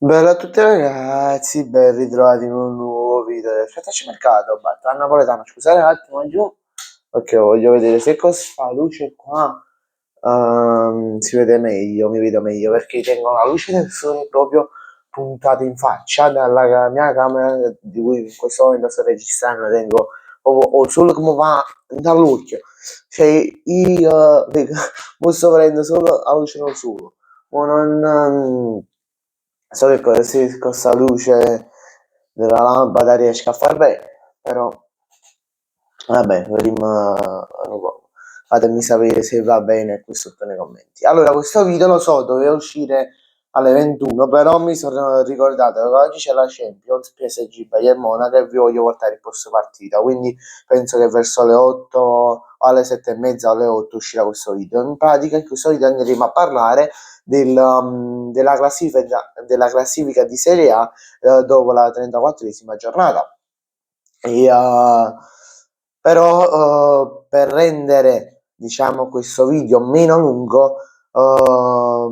Bella a tutti ragazzi, ben ritrovati in un nuovo video del Mercato. Batto napoletano, scusate un attimo giù, perché voglio vedere se con sta luce qua si vede meglio, mi vedo meglio, perché tengo la luce del sole proprio puntata in faccia dalla mia camera di cui in questo momento sto registrando, tengo proprio ho il sole come va dall'occhio, cioè io posso prendere solo la luce del sole, ma non so che così con sta luce della lampada riesco a far bene, però vabbè, vediamo un po'. Fatemi sapere se va bene qui sotto nei commenti. Allora, questo video lo so, doveva uscire alle 21, però mi sono ricordato che oggi c'è la Champions, PSG Bayern Monaco e vi voglio portare il posto partita, quindi penso che verso le 8 o alle 7 e mezza o alle 8 uscirà questo video. In pratica in questo video andremo a parlare della classifica di Serie A dopo la 34esima giornata. Per rendere diciamo questo video meno lungo ho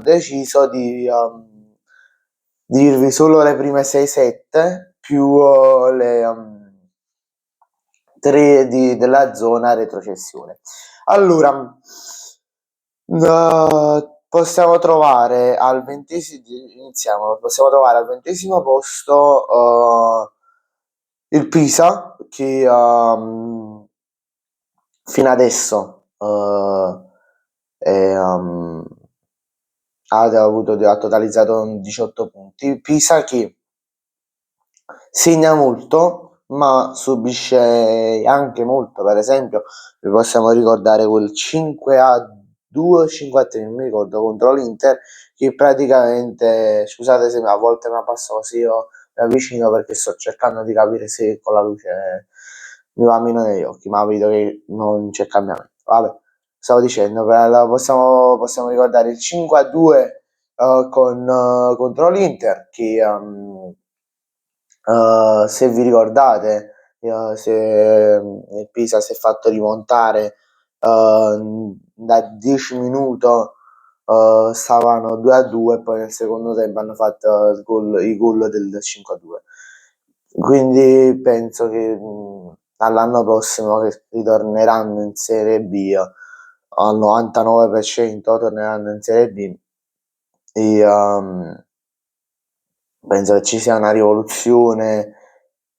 deciso di dirvi solo le prime 6-7 più le 3 della zona retrocessione. Allora, possiamo trovare al 20esimo, iniziamo, possiamo trovare al 20esimo posto il Pisa che fino adesso ha totalizzato 18 punti. Pisa che segna molto, ma subisce anche molto. Per esempio, vi possiamo ricordare quel 5-2, 5-3, non mi ricordo, contro l'Inter, che praticamente, scusate se a volte mi passa così, io mi avvicino perché sto cercando di capire se con la luce mi va meno negli occhi, ma vedo che non c'è cambiamento. Vabbè, stavo dicendo, possiamo ricordare il 5-2 contro l'Inter che se vi ricordate, se il Pisa si è fatto rimontare da 10 minuti, stavano 2-2 e poi nel secondo tempo hanno fatto i gol del 5-2. Quindi penso che all'anno prossimo che ritorneranno in Serie B al 99% torneranno in Serie B e penso che ci sia una rivoluzione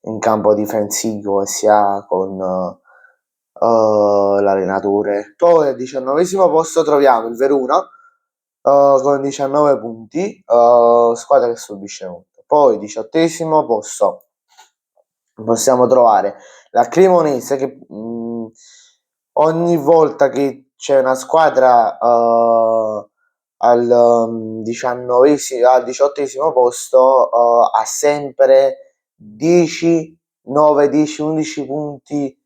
in campo difensivo sia con l'allenatore. Poi al 19esimo posto troviamo il Verona con 19 punti, squadra che subisce molto. Poi 18esimo posto possiamo trovare la Cremonese che ogni volta che c'è una squadra al 19esimo, al 18esimo posto ha sempre 10, 9, 10, 11 punti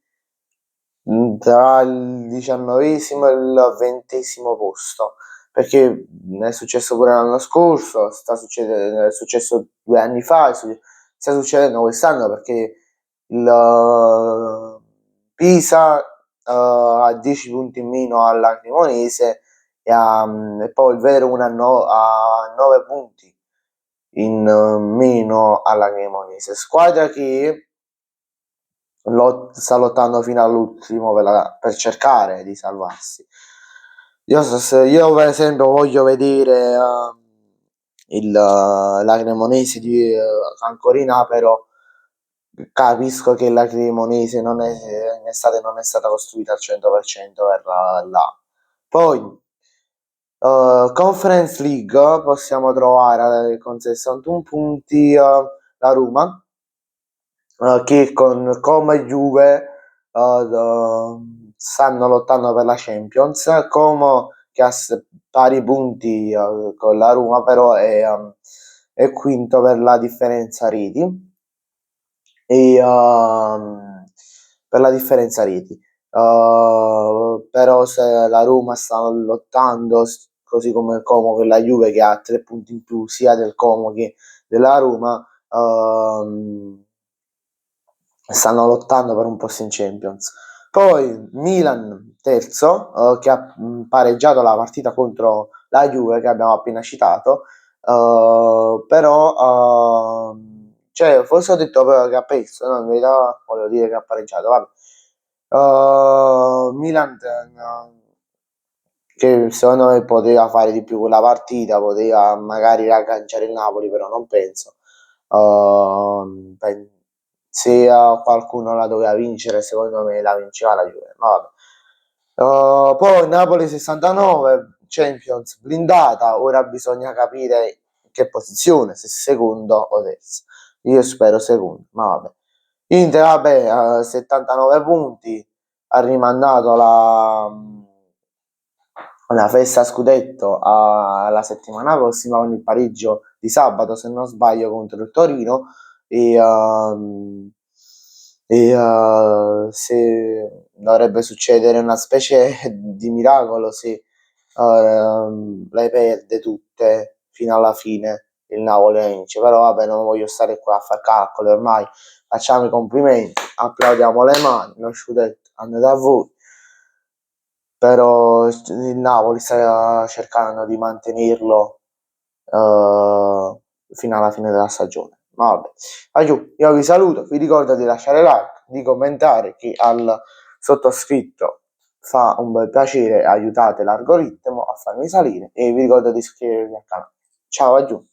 tra il 19esimo e il 20esimo posto, perché è successo pure l'anno scorso, è successo 2 anni fa, sta succedendo quest'anno perché il Pisa ha 10 punti in meno alla Cremonese e poi il Verona ha 9 punti in meno alla Cremonese, squadra che sta lottando fino all'ultimo per cercare di salvarsi. Io per esempio voglio vedere la Cremonese di Cancorina, però capisco che la Cremonese non è stata costruita al 100% per là. Poi Conference League possiamo trovare con 61 punti la Roma che con Como e Juve stanno lottando per la Champions. Como che ha pari punti con la Roma, però è quinto per la differenza reti. Per la differenza reti. Però se la Roma sta lottando, così come il Como che la Juve che ha 3 punti in più sia del Como che della Roma, stanno lottando per un posto in Champions. Poi Milan terzo, che ha pareggiato la partita contro la Juve che abbiamo appena citato, però cioè, forse ho detto però che ha perso, no? In verità volevo dire che ha pareggiato, vabbè. Milan che secondo me poteva fare di più quella partita, poteva magari ragganciare il Napoli, però non penso. Se qualcuno la doveva vincere, secondo me la vinceva la Juve. Ma vabbè. Poi Napoli 69, Champions blindata, ora bisogna capire in che posizione, se secondo o terzo. Io spero secondo, ma vabbè. Inter, vabbè, 79 punti, ha rimandato la festa scudetto alla settimana prossima con il pareggio di sabato, se non sbaglio, contro il Torino. E, se dovrebbe succedere una specie di miracolo se le perde tutte fino alla fine il Napoli vince, però vabbè, non voglio stare qua a far calcoli, ormai facciamo i complimenti, applaudiamo le mani, lo scudetto andate a voi, però il Napoli sta cercando di mantenerlo fino alla fine della stagione. Ma vabbè, io vi saluto, vi ricordo di lasciare like, di commentare, che al sottoscritto fa un bel piacere, aiutate l'algoritmo a farmi salire, e vi ricordo di iscrivervi al canale. Ciao, aggiù.